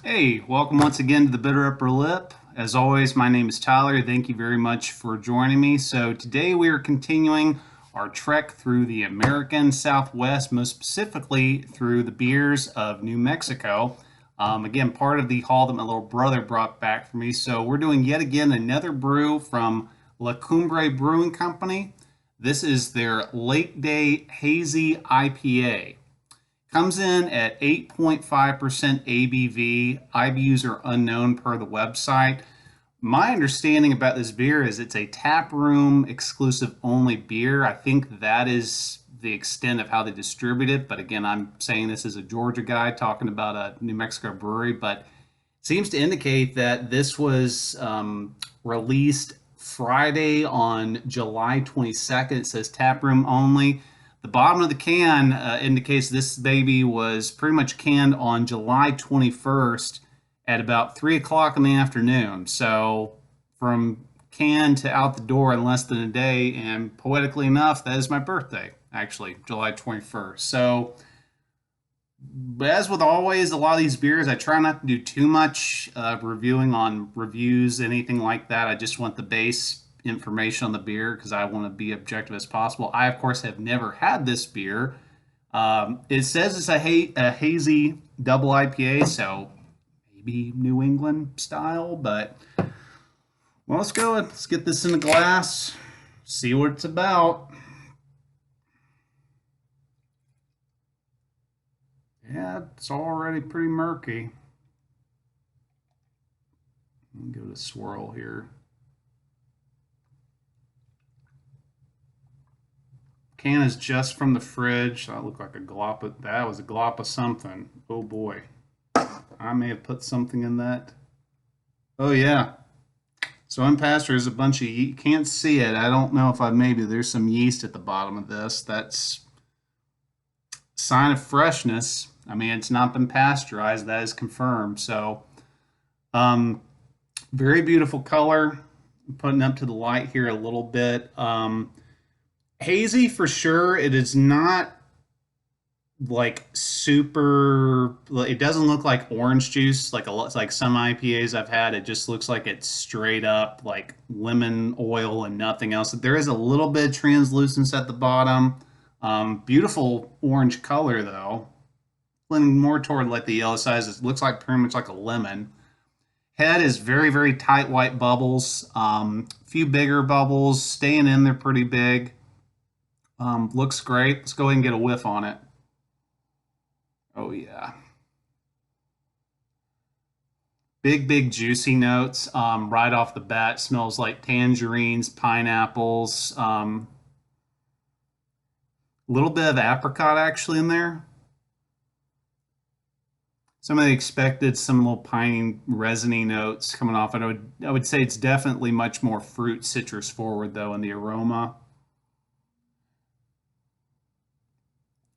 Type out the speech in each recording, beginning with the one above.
Hey, welcome once again to the Bitter Upper Lip. As always, my name is Tyler. Thank you very much for joining me. So, today we are continuing our trek through the American Southwest, most specifically through the beers of New Mexico. Again, part of the haul that my little brother brought back for me. So, we're doing yet again another brew from La Cumbre Brewing Company. This is their late day hazy IPA. Comes in at 8.5% ABV. IBUs are unknown per the website. My understanding about this beer is it's a tap room exclusive only beer. I think that is the extent of how they distribute it. But again, I'm saying this as a Georgia guy talking about a New Mexico brewery. But it seems to indicate that this was released Friday on July 22nd. It says tap room only. The bottom of the can indicates this baby was pretty much canned on July 21st at about 3 o'clock in the afternoon. So from can to out the door in less than a day, and poetically enough, that is my birthday, actually, July 21st. So, but as with always, a lot of these beers, I try not to do too much reviewing on reviews, anything like that. I just want the base information on the beer because I want to be objective as possible. I, of course, have never had this beer. It says it's a hazy double IPA, so maybe New England style, but well, let's go. Let's get this in a glass, see what it's about. Yeah, it's already pretty murky. Give it a swirl here. Can is just from the fridge. That looked like a glop of, that was a glop of something. Oh boy. I may have put something in that. Oh yeah. So in past there's a bunch of you can't see it. I don't know if I maybe there's some yeast at the bottom of this. That's sign of freshness. I mean, it's not been pasteurized. That is confirmed. So, um, very beautiful color. I'm putting up to the light here a little bit. Hazy for sure. It is not like super. It doesn't look like orange juice like a lot like some IPAs I've had. It just looks like it's straight up like lemon oil and nothing else. There is a little bit of translucence at the bottom. Beautiful orange color though. Leaning more toward like the yellow side. It looks like pretty much like a lemon. Head is very tight white bubbles. Few bigger bubbles staying in there pretty big. Looks great. Let's go ahead and get a whiff on it. Oh yeah, big juicy notes right off the bat. Smells like tangerines, pineapples, a little bit of apricot actually in there. Some of the expected, some little piney, resiny notes coming off. And I would say it's definitely much more fruit citrus forward though in the aroma.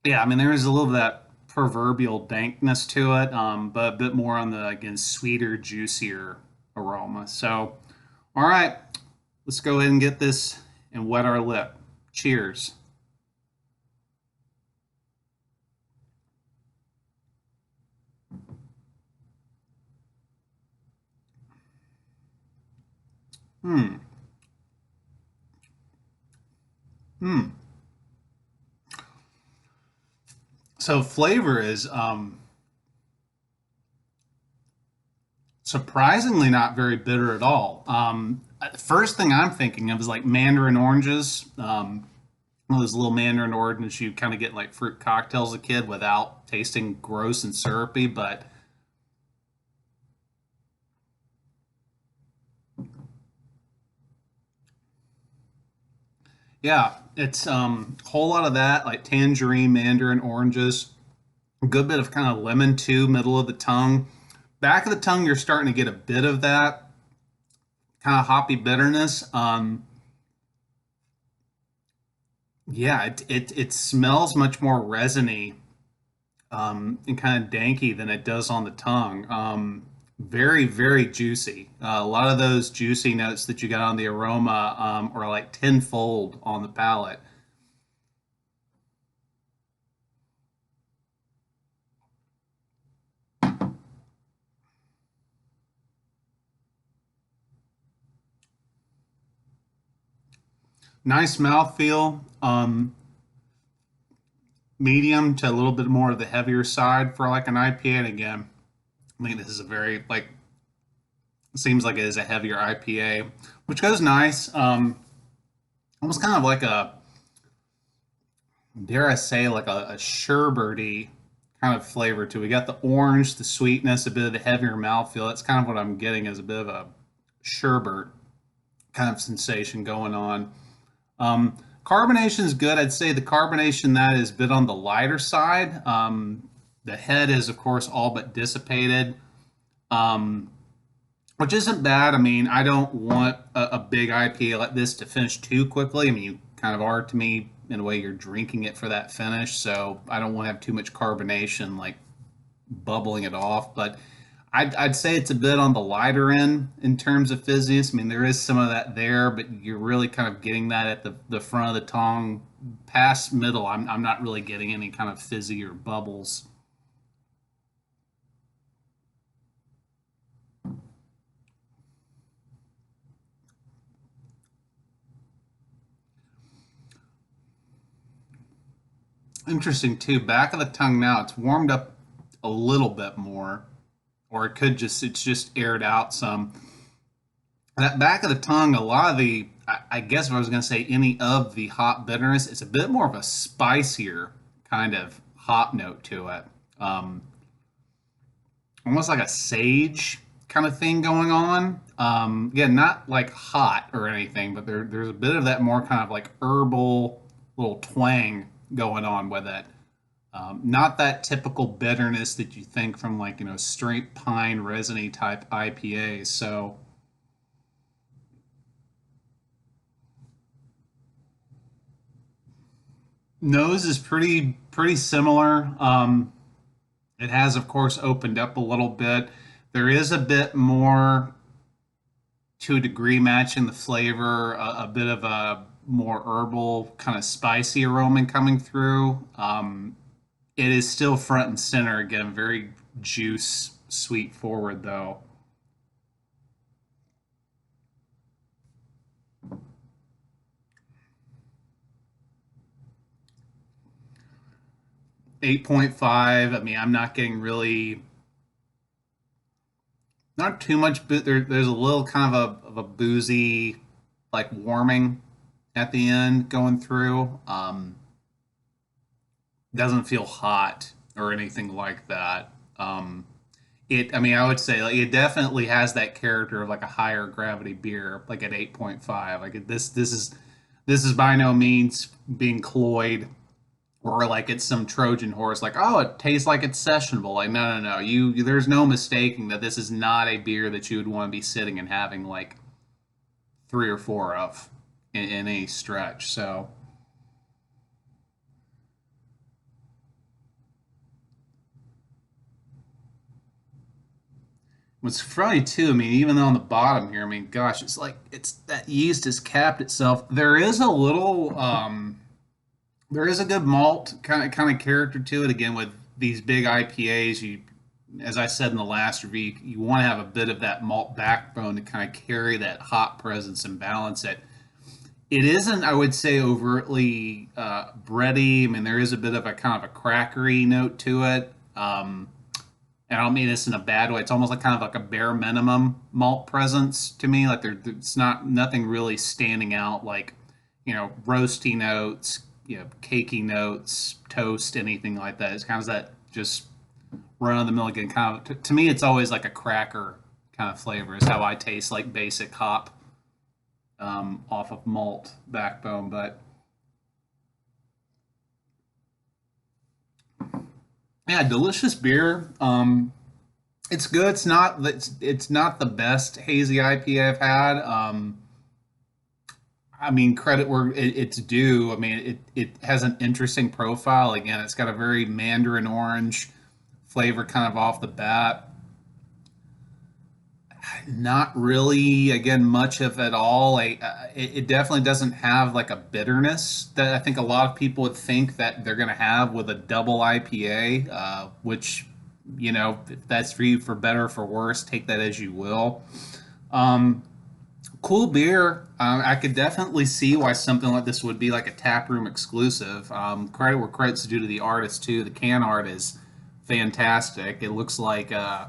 Yeah, I mean there is a little of that proverbial dankness to it, but a bit more on the again sweeter, juicier aroma. So, all right, let's go ahead and get this and wet our lip. Cheers. Hmm. Hmm. So flavor is surprisingly not very bitter at all. The first thing I'm thinking of is like mandarin oranges. One of those little mandarin oranges you kind of get like fruit cocktails as a kid without tasting gross and syrupy. But yeah, it's a whole lot of that, like tangerine, mandarin oranges, a good bit of kind of lemon too, middle of the tongue. Back of the tongue, you're starting to get a bit of that kind of hoppy bitterness. Yeah, it smells much more resiny and kind of danky than it does on the tongue. Very juicy. A lot of those juicy notes that you got on the aroma are like tenfold on the palate. Nice mouthfeel. Medium to a little bit more of the heavier side for like an IPA. And again, I think this is a very like seems like it is a heavier IPA, which goes nice. Almost kind of like a, dare I say, like a sherbety kind of flavor to it. We got the orange, the sweetness, a bit of the heavier mouthfeel. That's kind of what I'm getting as a bit of a sherbet kind of sensation going on. Carbonation is good. I'd say the carbonation that is a bit on the lighter side. The head is, of course, all but dissipated, which isn't bad. I mean, I don't want a big IPA like this to finish too quickly. I mean, you kind of are to me in a way you're drinking it for that finish. So I don't want to have too much carbonation, like bubbling it off. But I'd say it's a bit on the lighter end in terms of fizziness. I mean, there is some of that there, but you're really kind of getting that at the front of the tongue. Past middle, I'm not really getting any kind of fizzy or bubbles. 'Interesting too. Back of the tongue now, it's warmed up a little bit more, or it could just it's just aired out some. That back of the tongue, a lot of the I guess if I was going to say any of the hop bitterness, it's a bit more of a spicier kind of hop note to it. Um, Almost like a sage kind of thing going on. Again, not like hot or anything, but there's a bit of that more kind of like herbal little twang going on with it. Not that typical bitterness that you think from like, straight pine resiny type IPAs. So nose is pretty similar. It has, of course, opened up a little bit. There is a bit more to a degree matching the flavor, a bit of a more herbal, kind of spicy aroma coming through. It is still front and center again, very juice sweet forward though. 8.5. I mean, I'm not getting really not too much, but there's a little kind of a boozy like warming at the end going through. Doesn't feel hot or anything like that. I mean, I would say like it definitely has that character of like a higher gravity beer, like at 8.5. Like this is by no means being cloyed or like it's some Trojan horse. Like, oh, it tastes like it's sessionable. Like, no, no, no. There's no mistaking that this is not a beer that you would want to be sitting and having like three or four of in any stretch. So what's funny too, I mean, even on the bottom here, I mean, gosh, it's like it's that yeast has capped itself. There is a good malt kind of character to it. Again, with these big IPAs, as I said in the last review, you want to have a bit of that malt backbone to kind of carry that hop presence and balance it. It isn't, I would say, overtly bready. I mean, there is a bit of a kind of a crackery note to it. And I don't mean this in a bad way. It's almost like kind of like a bare minimum malt presence to me. Like it's not nothing really standing out like, roasty notes, cakey notes, toast, anything like that. It's kind of that just run of the mill again. Kind of to me, it's always like a cracker kind of flavor. Is how I taste like basic hop off of malt backbone. But yeah, delicious beer. It's good. It's not the best hazy IPA I've had. I mean, credit where it's due. I mean, it has an interesting profile. Again, it's got a very mandarin orange flavor kind of off the bat. Not really, again, much of it all. It definitely doesn't have like a bitterness that I think a lot of people would think that they're going to have with a double IPA, which, if that's for you for better or for worse, take that as you will. Cool beer. I could definitely see why something like this would be like a tap room exclusive. Credit where credit's due to the artist too. The can art is fantastic. It looks like I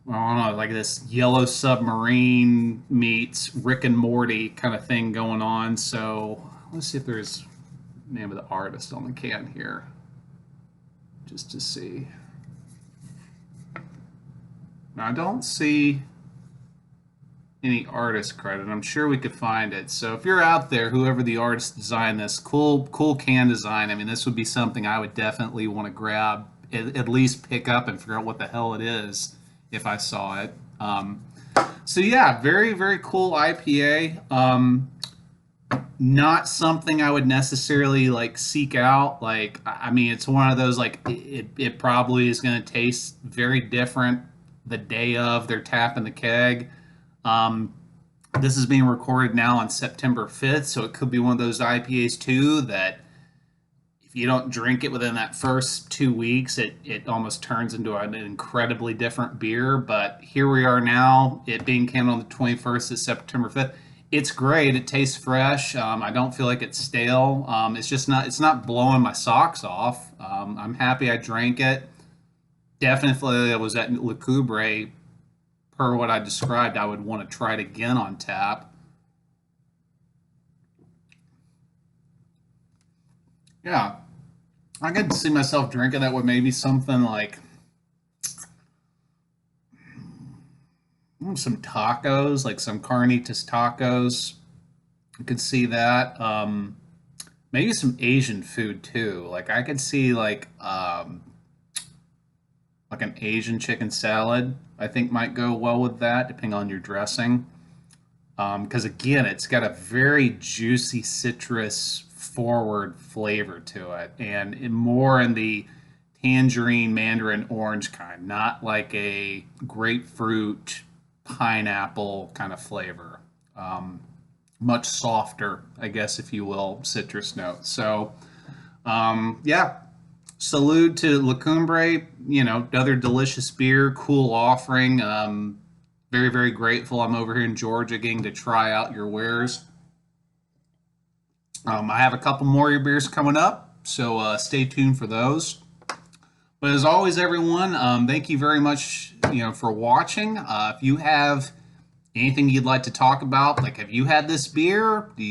don't know, like this yellow submarine meets Rick and Morty kind of thing going on. So let's see if there's name of the artist on the can here, just to see. Now I don't see any artist credit. I'm sure we could find it. So if you're out there, whoever the artist designed this, cool can design. I mean, this would be something I would definitely want to grab, at least pick up and figure out what the hell it is if I saw it. So yeah, very cool IPA. Not something I would necessarily like seek out. Like, I mean, it's one of those like it probably is going to taste very different the day of they're tapping the keg. This is being recorded now on September 5th, so it could be one of those IPAs too that if you don't drink it within that first 2 weeks, it almost turns into an incredibly different beer. But here we are now, it being canned on the 21st of September 5th. It's great. It tastes fresh. I don't feel like it's stale. It's not blowing my socks off. I'm happy I drank it. Definitely, it was at Le Cumbre. Per what I described, I would want to try it again on tap. Yeah, I could see myself drinking that with maybe something like some tacos, like some carnitas tacos. I could see that. Maybe some Asian food too. Like I could see like an Asian chicken salad. I think might go well with that, depending on your dressing. Because again, it's got a very juicy citrus forward flavor to it, and more in the tangerine, mandarin, orange kind, not like a grapefruit, pineapple kind of flavor. Much softer, I guess, if you will, citrus notes. So, yeah, salute to La Cumbre. You know, another delicious beer, cool offering. Very grateful. I'm over here in Georgia getting to try out your wares. I have a couple more of your beers coming up, so stay tuned for those. But as always, everyone, thank you very much, for watching. If you have anything you'd like to talk about, like have you had this beer? Do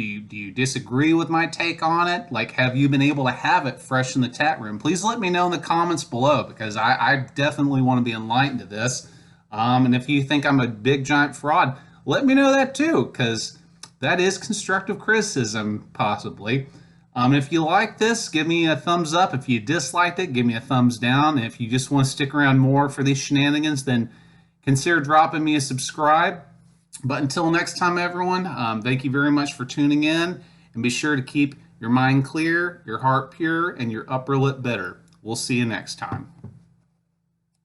you disagree with my take on it? Like, have you been able to have it fresh in the tap room? Please let me know in the comments below, because I definitely want to be enlightened to this. And if you think I'm a big giant fraud, let me know that too, because that is constructive criticism, possibly. If you like this, give me a thumbs up. If you disliked it, give me a thumbs down. And if you just want to stick around more for these shenanigans, then consider dropping me a subscribe. But until next time, everyone, thank you very much for tuning in. And be sure to keep your mind clear, your heart pure, and your upper lip bitter. We'll see you next time.